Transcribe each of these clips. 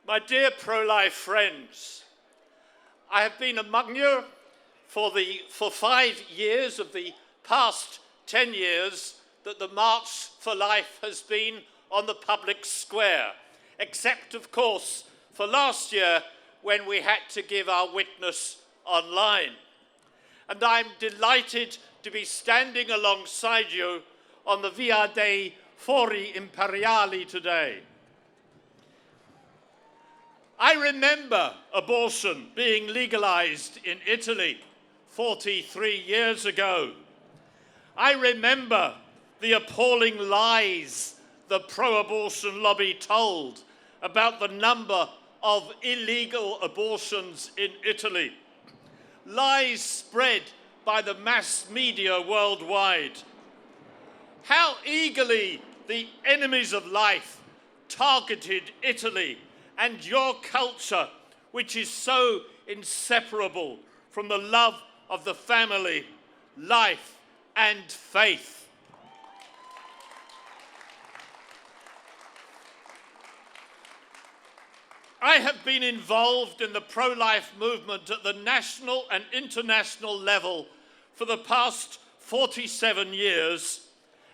My dear pro-life friends, I have been among you for 5 years of the past 10 years that the March for Life has been on the public square, except, of course, for last year when we had to give our witness online. And I'm delighted to be standing alongside you on the Via dei Fori Imperiali today. I remember abortion being legalized in Italy 43 years ago. I remember the appalling lies the pro-abortion lobby told about the number of illegal abortions in Italy. Lies spread by the mass media worldwide. How eagerly the enemies of life targeted Italy and your culture, which is so inseparable from the love of the family, life, and faith. I have been involved in the pro-life movement at the national and international level for the past 47 years,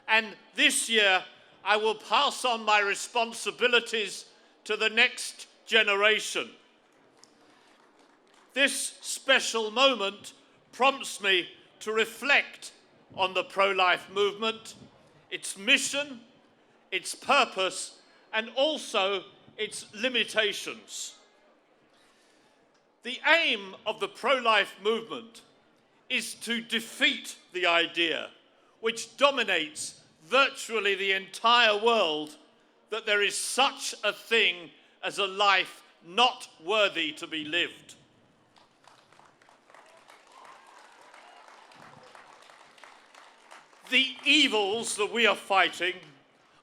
and this year I will pass on my responsibilities to the next generation. This special moment prompts me to reflect on the pro-life movement, its mission, its purpose, and also its limitations. The aim of the pro-life movement is to defeat the idea, which dominates virtually the entire world, that there is such a thing as a life not worthy to be lived. The evils that we are fighting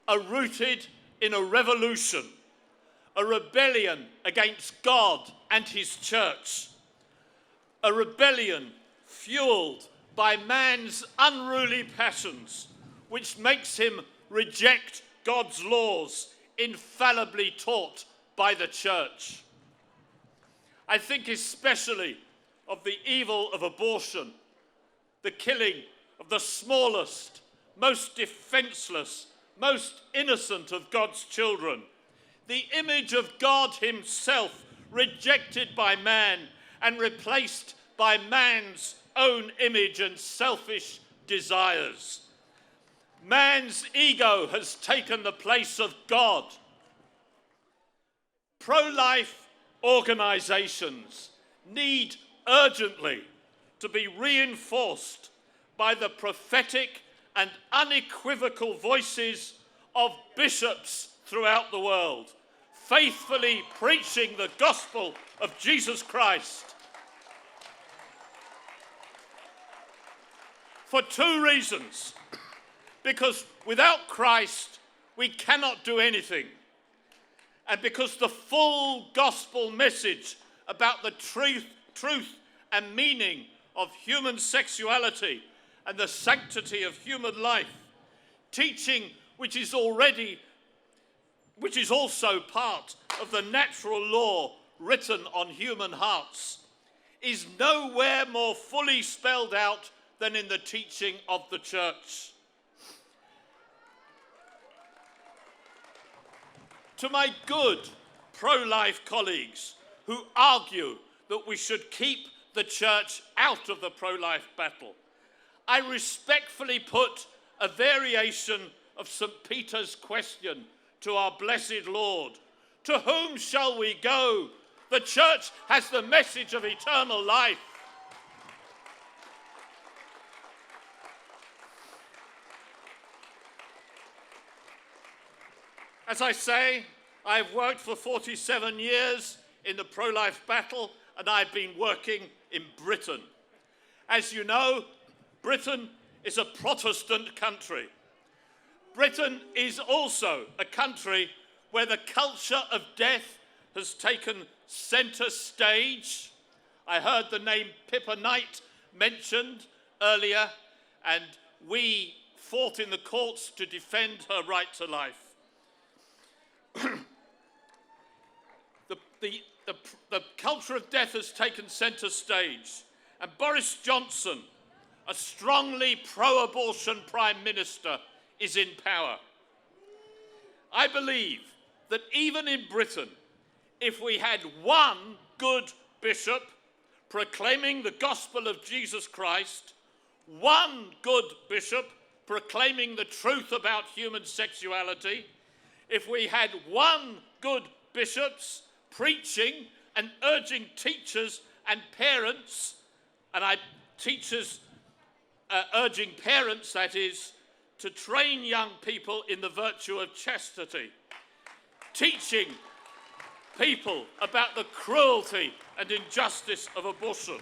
are rooted in a revolution, a rebellion against God and his church, a rebellion fueled by man's unruly passions, which makes him reject God's laws infallibly taught by the church. I think especially of the evil of abortion, the killing of the smallest, most defenseless, most innocent of God's children, the image of God himself rejected by man and replaced by man's own image and selfish desires. Man's ego has taken the place of God. Pro-life organizations need urgently to be reinforced by the prophetic and unequivocal voices of bishops throughout the world, faithfully preaching the gospel of Jesus Christ. For 2 reasons. Because without Christ, we cannot do anything. And because the full gospel message about the truth and meaning of human sexuality and the sanctity of human life, teaching which is also part of the natural law written on human hearts, is nowhere more fully spelled out than in the teaching of the church. To my good pro-life colleagues who argue that we should keep the church out of the pro-life battle, I respectfully put a variation of St. Peter's question to our blessed Lord. To whom shall we go? The church has the message of eternal life. As I say, I've worked for 47 years in the pro-life battle, and I've been working in Britain. As you know, Britain is a Protestant country. Britain is also a country where the culture of death has taken centre stage. I heard the name Pippa Knight mentioned earlier, and we fought in the courts to defend her right to life. The the culture of death has taken centre stage, and Boris Johnson, a strongly pro-abortion Prime Minister, is in power. I believe that even in Britain, if we had one good bishop proclaiming the gospel of Jesus Christ, one good bishop proclaiming the truth about human sexuality, if we had one good bishops preaching and urging teachers and parents, urging parents, that is, to train young people in the virtue of chastity, teaching people about the cruelty and injustice of abortion.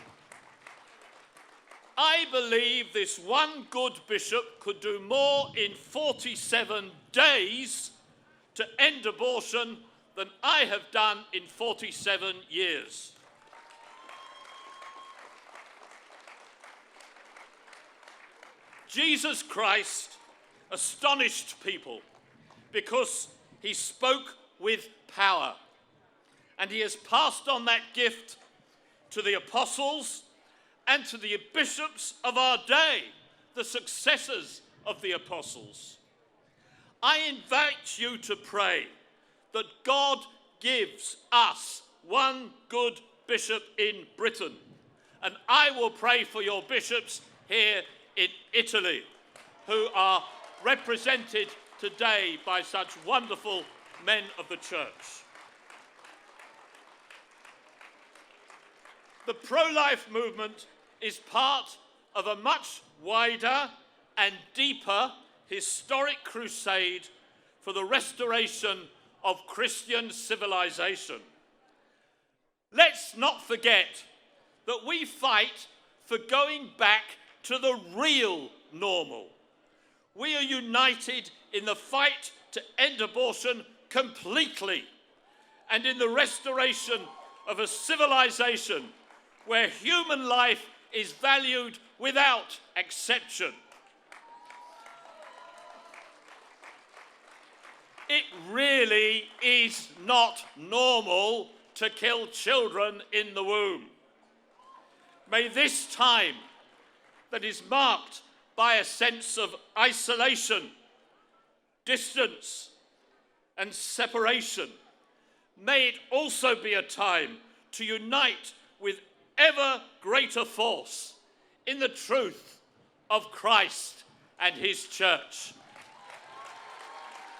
I believe this one good bishop could do more in 47 days to end abortion than I have done in 47 years. Jesus Christ astonished people because he spoke with power, and he has passed on that gift to the apostles and to the bishops of our day, the successors of the apostles. I invite you to pray that God gives us one good bishop in Britain, and I will pray for your bishops here in Italy, who are represented today by such wonderful men of the church. The pro-life movement is part of a much wider and deeper historic crusade for the restoration of Christian civilization. Let's not forget that we fight for going back to the real normal. We are united in the fight to end abortion completely and in the restoration of a civilization where human life is valued without exception. It really is not normal to kill children in the womb. May this time that is marked by a sense of isolation, distance, and separation, may it also be a time to unite with ever greater force in the truth of Christ and his church.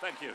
Thank you.